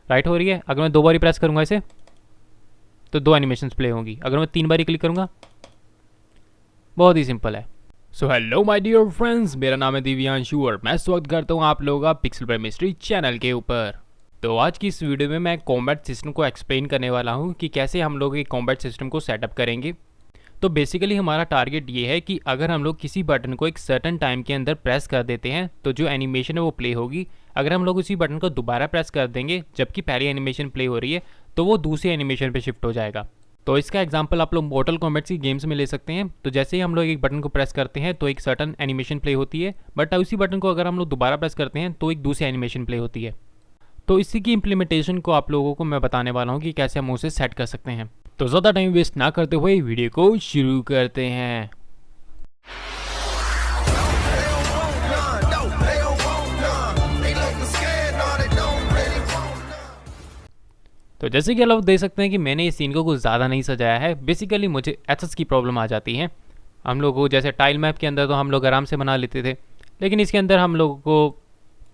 Right हो रही है। अगर मैं 2 बारी प्रेस करूँगा इसे तो 2 एनिमेशंस प्ले होंगी। अगर मैं 3 बारी क्लिक करूँगा, बहुत ही सिंपल है। So hello my dear friends, मेरा नाम है दिव्यांशु और मैं स्वागत करता हूँ आप लोगों का पिक्सल पर मिस्ट्री चैनल के ऊपर। तो आज की इस वीडियो में मैं कॉम्बैट सिस्टम को एक्सप्लेन करने वाला हूँ कि कैसे हम लोग एक कॉम्बैट सिस्टम को सेटअप करेंगे। तो बेसिकली हमारा टारगेट ये है कि अगर हम लोग किसी बटन को एक सर्टन टाइम के अंदर प्रेस कर देते हैं तो जो एनिमेशन है वो प्ले होगी। अगर हम लोग उसी बटन को दोबारा प्रेस कर देंगे जबकि पहली एनिमेशन प्ले हो रही है तो वो दूसरी एनिमेशन पे शिफ्ट हो जाएगा। तो इसका एग्जांपल आप लोग मोर्टल कॉम्बैट की गेम्स में ले सकते हैं। तो जैसे ही हम लोग एक बटन को प्रेस करते हैं तो एक सर्टन एनिमेशन प्ले होती है, बट उसी बटन को अगर हम लोग दोबारा प्रेस करते हैं तो एक दूसरी एनिमेशन प्ले होती है। तो इसी की इम्प्लीमेंटेशन को आप लोगों को मैं बताने वाला हूँ कि कैसे हम उसे सेट कर सकते हैं। तो ज़्यादा टाइम वेस्ट ना करते हुए वीडियो को शुरू करते हैं। तो जैसे कि आप लोग देख सकते हैं कि मैंने इस सीन को कुछ ज़्यादा नहीं सजाया है। बेसिकली मुझे एचएस की प्रॉब्लम आ जाती है। हम लोगों को जैसे टाइल मैप के अंदर तो हम लोग आराम से बना लेते थे, लेकिन इसके अंदर हम लोगों को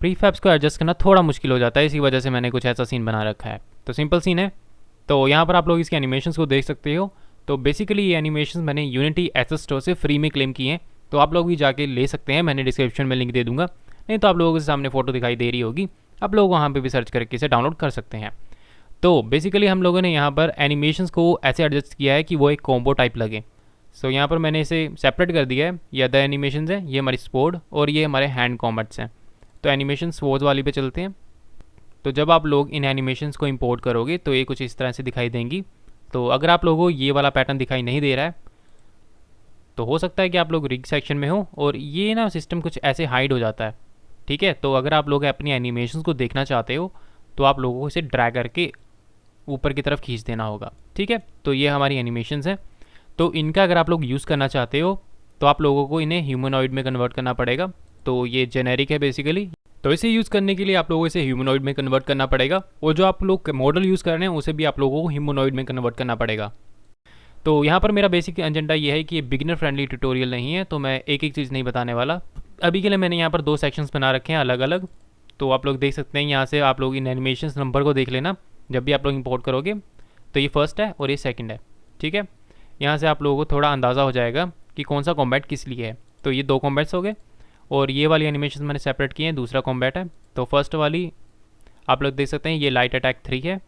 प्रीफैब्स को एडजस्ट करना थोड़ा मुश्किल हो जाता है। इसी वजह से मैंने कुछ ऐसा सीन बना रखा है। तो सिंपल सीन है। तो यहाँ पर आप लोग इसके एनिमेशंस को देख सकते हो। तो बेसिकली ये एनिमेशंस मैंने यूनिटी एसेट स्टोर से फ्री में क्लेम किए हैं, तो आप लोग भी जाके ले सकते हैं। मैंने डिस्क्रिप्शन में लिंक दे दूंगा, नहीं तो आप लोगों के सामने फ़ोटो दिखाई दे रही होगी, आप लोग वहाँ पर भी सर्च करके इसे डाउनलोड कर सकते हैं। तो बेसिकली हम लोगों ने यहाँ पर एनिमेशंस को ऐसे एडजस्ट किया है कि वो एक कॉम्बो टाइप लगे। सो यहाँ पर मैंने इसे सेपरेट कर दिया है। ये अदर एनिमेशंस हैं, ये हमारी स्पोर्ड और ये हमारे हैंड कॉम्बैट्स हैं। तो एनिमेशन स्पोर्ट्स वाली पे चलते हैं। तो जब आप लोग इन एनिमेशंस को इंपोर्ट करोगे तो ये कुछ इस तरह से दिखाई देंगी। तो अगर आप लोगों को ये वाला पैटर्न दिखाई नहीं दे रहा है तो हो सकता है कि आप लोग रिग सेक्शन में हो और ये ना सिस्टम कुछ ऐसे हाइड हो जाता है। ठीक है, तो अगर आप लोग अपनी एनिमेशंस को देखना चाहते हो तो आप लोगों को इसे ड्रैग करके ऊपर की तरफ खींच देना होगा। ठीक है, तो ये हमारी एनिमेशंस हैं। तो इनका अगर आप लोग यूज़ करना चाहते हो तो आप लोगों को इन्हें ह्यूमनॉइड में कन्वर्ट करना पड़ेगा। तो ये जेनेरिक है बेसिकली। तो इसे यूज़ करने के लिए आप लोगों को इसे ह्यूमनॉइड में कन्वर्ट करना पड़ेगा, और जो आप लोग मॉडल यूज़ कर रहे हैं उसे भी आप लोगों को ह्यूमनॉइड में कन्वर्ट करना पड़ेगा। तो यहाँ पर मेरा बेसिक एजेंडा ये है कि ये बिगिनर फ्रेंडली ट्यूटोरियल नहीं है, तो मैं एक एक चीज़ नहीं बताने वाला। अभी के लिए मैंने यहाँ पर 2 सेक्शंस बना रखे हैं अलग अलग। तो आप लोग देख सकते हैं, यहाँ से आप लोग इन एनिमेशन नंबर को देख लेना जब भी आप लोग इंपोर्ट करोगे। तो ये फर्स्ट है और ये सेकंड है। ठीक है, यहाँ से आप लोगों को थोड़ा अंदाज़ा हो जाएगा कि कौन सा कॉम्बैट किस लिए है। तो ये 2 कॉम्बैट्स हो गए और ये वाली एनिमेशन मैंने सेपरेट किए हैं, दूसरा कॉम्बैट है। तो फर्स्ट वाली आप लोग देख सकते हैं, ये लाइट अटैक 3 है,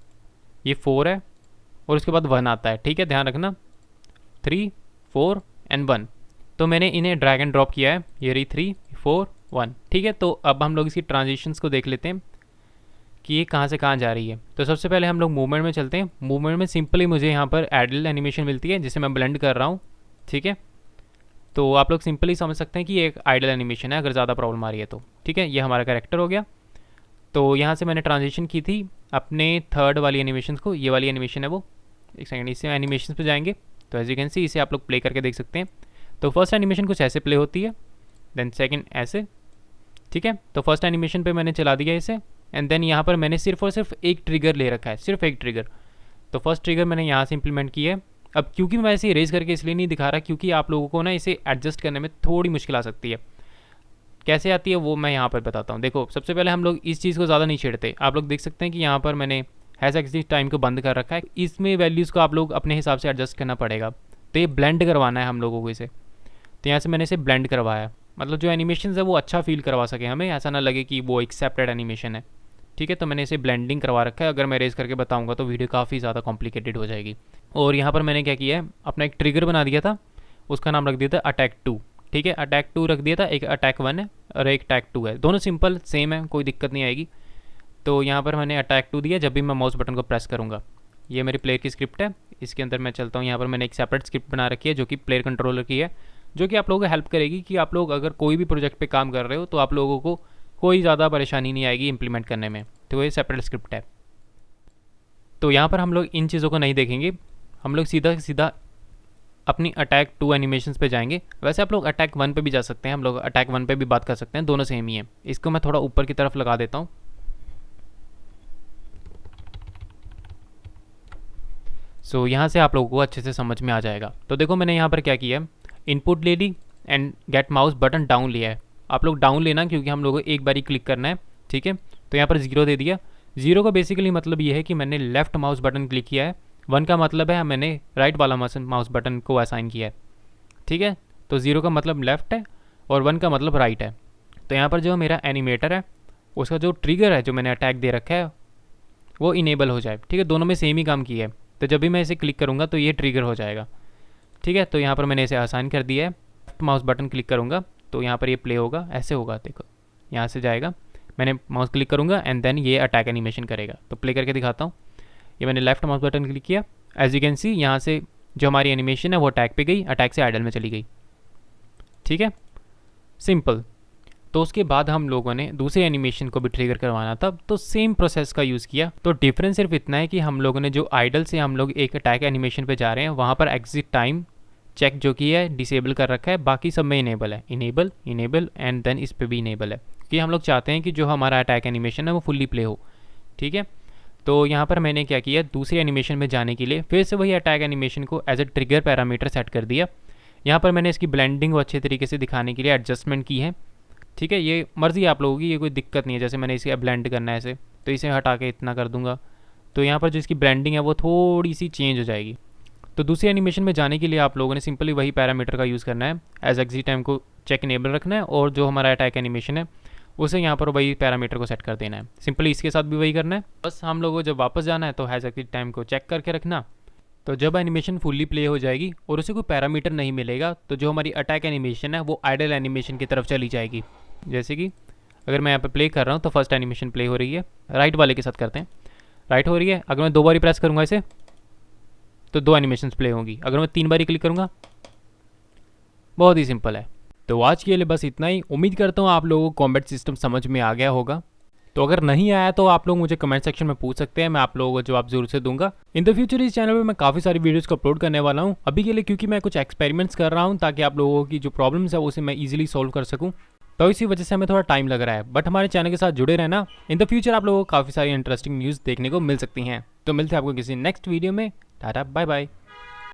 ये 4 है और उसके बाद 1 आता है। ठीक है, ध्यान रखना 3, 4 एंड 1। तो मैंने इन्हें ड्रैग एंड ड्रॉप किया है, ये रही 3, 4, 1। ठीक है, तो अब हम लोग इसकी ट्रांजिशंस को देख लेते हैं कि ये कहाँ से कहाँ जा रही है। तो सबसे पहले हम लोग मूवमेंट में चलते हैं। मूवमेंट में सिंपली मुझे यहाँ पर एडल एनिमेशन मिलती है जिसे मैं ब्लेंड कर रहा हूँ। ठीक है, तो आप लोग सिंपली समझ सकते हैं कि ये एक आइडल एनिमेशन है अगर ज़्यादा प्रॉब्लम आ रही है तो। ठीक है, ये हमारा कैरेक्टर हो गया। तो यहाँ से मैंने ट्रांजिशन की थी अपने थर्ड वाली एनिमेशन को, ये वाली एनिमेशन है वो। एक सेकंड, इससे एनिमेशन पे जाएंगे तो एज यू कैन सी इसे आप लोग प्ले करके देख सकते हैं। तो फर्स्ट एनिमेशन कुछ ऐसे प्ले होती है, देन सेकंड ऐसे। ठीक है, तो फर्स्ट एनिमेशन पे मैंने चला दिया इसे, एंड देन यहाँ पर मैंने सिर्फ और सिर्फ एक ट्रिगर ले रखा है, सिर्फ एक ट्रिगर। तो फर्स्ट ट्रिगर मैंने यहाँ से इंप्लीमेंट की है। अब क्योंकि मैं इसे इरेज करके इसलिए नहीं दिखा रहा क्योंकि आप लोगों को ना इसे एडजस्ट करने में थोड़ी मुश्किल आ सकती है। कैसे आती है वो मैं यहाँ पर बताता हूँ। देखो, सबसे पहले हम लोग इस चीज़ को ज़्यादा नहीं छेड़ते। आप लोग देख सकते हैं कि यहाँ पर मैंने हैज़ एक्सिस्ट टाइम को बंद कर रखा है। इसमें वैल्यूज़ को आप लोग अपने हिसाब से एडजस्ट करना पड़ेगा। तो ये ब्लेंड करवाना है हम लोगों को इसे। तो यहाँ से मैंने इसे ब्लेंड करवाया, मतलब जो एनिमेशन है वो अच्छा फील करवा सके, हमें ऐसा ना लगे कि वो एक सेपरेट एनिमेशन है। ठीक है, तो मैंने इसे ब्लेंडिंग करवा रखा है। अगर मैं रेज करके बताऊंगा तो वीडियो काफ़ी ज़्यादा कॉम्प्लिकेटेड हो जाएगी। और यहाँ पर मैंने क्या किया है, अपना एक ट्रिगर बना दिया था, उसका नाम रख दिया था अटैक 2। ठीक है, अटैक 2 रख दिया था। एक अटैक 1 है और एक अटैक 2 है, दोनों सिंपल सेम है, कोई दिक्कत नहीं आएगी। तो यहाँ पर मैंने अटैक 2 दिया जब भी मैं माउस बटन को प्रेस करूँगा। ये मेरी प्लेयर की स्क्रिप्ट है, इसके अंदर मैं चलता हूँ। यहाँ पर मैंने एक सेपरेट स्क्रिप्ट बना रखी है जो कि प्लेयर कंट्रोलर की है, जो कि आप लोगों को हेल्प करेगी कि आप लोग अगर कोई भी प्रोजेक्ट पे काम कर रहे हो तो आप लोगों को कोई ज़्यादा परेशानी नहीं आएगी इंप्लीमेंट करने में। तो ये सेपरेट स्क्रिप्ट है। तो यहाँ पर हम लोग इन चीज़ों को नहीं देखेंगे, हम लोग सीधा सीधा अपनी अटैक 2 एनिमेशंस पे जाएंगे। वैसे आप लोग अटैक 1 पे भी जा सकते हैं, हम लोग अटैक 1 पे भी बात कर सकते हैं, दोनों सेम ही है। इसको मैं थोड़ा ऊपर की तरफ लगा देता हूँ। सो यहाँ से आप लोगों को अच्छे से समझ में आ जाएगा। तो देखो मैंने यहाँ पर क्या किया है, इनपुट ले ली and get mouse button down लिया है। आप लोग डाउन लेना क्योंकि हम लोगों को एक बारी क्लिक करना है। ठीक है, तो यहाँ पर 0 दे दिया। 0 का बेसिकली मतलब ये है कि मैंने लेफ्ट माउस बटन क्लिक किया है, 1 का मतलब है मैंने राइट वाला माउस बटन को असाइन किया है, ठीक है। तो 0 का मतलब लेफ्ट है और 1 का मतलब राइट है। तो यहाँ पर जो मेरा एनिमेटर है उसका जो ट्रिगर है जो मैंने अटैक दे रखा है वो इनेबल हो जाए, ठीक है। दोनों में सेम ही काम किया है, तो जब भी मैं इसे क्लिक करूँगा तो ये ट्रिगर हो जाएगा, ठीक है। तो यहाँ पर मैंने इसे आसान कर दिया है, लेफ्ट माउस बटन क्लिक करूँगा तो यहाँ पर ये प्ले होगा, ऐसे होगा, देखो यहाँ से जाएगा, मैंने माउस क्लिक करूँगा एंड देन ये अटैक एनिमेशन करेगा। तो प्ले करके दिखाता हूँ। ये मैंने लेफ्ट माउस बटन क्लिक किया, एज यू कैन सी यहाँ से जो हमारी एनिमेशन है वो अटैक पे गई, अटैक से आइडल में चली गई, ठीक है, सिंपल। तो उसके बाद हम लोगों ने दूसरे एनिमेशन को भी ट्रिगर करवाना था, तो सेम प्रोसेस का यूज़ किया। तो डिफरेंस सिर्फ इतना है कि हम लोगों ने जो आइडल से हम लोग एक अटैक एनिमेशन पे जा रहे हैं वहाँ पर एग्जिट टाइम चेक जो की है डिसेबल कर रखा है, बाकी सब में इनेबल है, इनेबल इनेबल एंड देन इस पर भी इनेबल है, कि हम लोग चाहते हैं कि जो हमारा अटैक एनिमेशन है वो फुल्ली प्ले हो, ठीक है। तो यहाँ पर मैंने क्या किया, दूसरे एनिमेशन में जाने के लिए फिर से वही अटैक एनिमेशन को as a trigger parameter set कर दिया। यहाँ पर मैंने इसकी ब्लेंडिंग को अच्छे तरीके से दिखाने के लिए एडजस्टमेंट की है, ठीक है। ये मर्ज़ी आप लोगों की, ये कोई दिक्कत नहीं है। जैसे मैंने इसे ब्लेंड करना है ऐसे, तो इसे हटा के इतना कर दूंगा, तो यहाँ पर जो इसकी ब्लेंडिंग है वो थोड़ी सी चेंज हो जाएगी। तो दूसरी एनिमेशन में जाने के लिए आप लोगों ने सिंपली वही पैरामीटर का यूज़ करना है, एज एग्जिट टाइम को चेक इनेबल रखना है और जो हमारा अटैक एनिमेशन है उसे यहाँ पर वही पैरामीटर को सेट कर देना है। सिंपली इसके साथ भी वही करना है। बस हम लोगों को जब वापस जाना है तो हैज़ एग्जिट टाइम को चेक करके रखना। तो जब एनिमेशन फुल्ली प्ले हो जाएगी और उसे कोई पैरामीटर नहीं मिलेगा तो जो हमारी अटैक एनिमेशन है वो आइडल एनिमेशन की तरफ चली जाएगी। जैसे कि अगर मैं यहाँ पे प्ले कर रहा हूँ तो फर्स्ट एनिमेशन प्ले हो रही है, राइट वाले के साथ करते हैं, राइट हो रही है। अगर मैं 2 बारी प्रेस करूँगा इसे तो 2 एनिमेशन प्ले होंगी। अगर मैं 3 बारी क्लिक करूँगा, बहुत ही सिंपल है। तो आज के लिए बस इतना ही। उम्मीद करता हूँ आप लोगों को कॉम्बैट सिस्टम समझ में आ गया होगा। तो अगर नहीं आया तो आप लोग मुझे कमेंट सेक्शन में पूछ सकते हैं, मैं आप लोगों को जवाब जरूर से दूंगा। इन द फ्यूचर इस चैनल पे मैं काफ़ी सारी वीडियोस को अपलोड करने वाला हूँ अभी के लिए, क्योंकि मैं कुछ एक्सपेरिमेंट्स कर रहा हूँ ताकि आप लोगों की जो प्रॉब्लम्स है उसे मैं ईजिली सॉल्व कर सकूँ। तो इसी वजह से हमें थोड़ा टाइम लग रहा है, बट हमारे चैनल के साथ जुड़े रहना। इन द फ्यूचर आप लोगों को काफ़ी सारी इंटरेस्टिंग न्यूज़ देखने को मिल सकती हैं। तो मिलते हैं आपको किसी नेक्स्ट वीडियो में। Tata bye bye.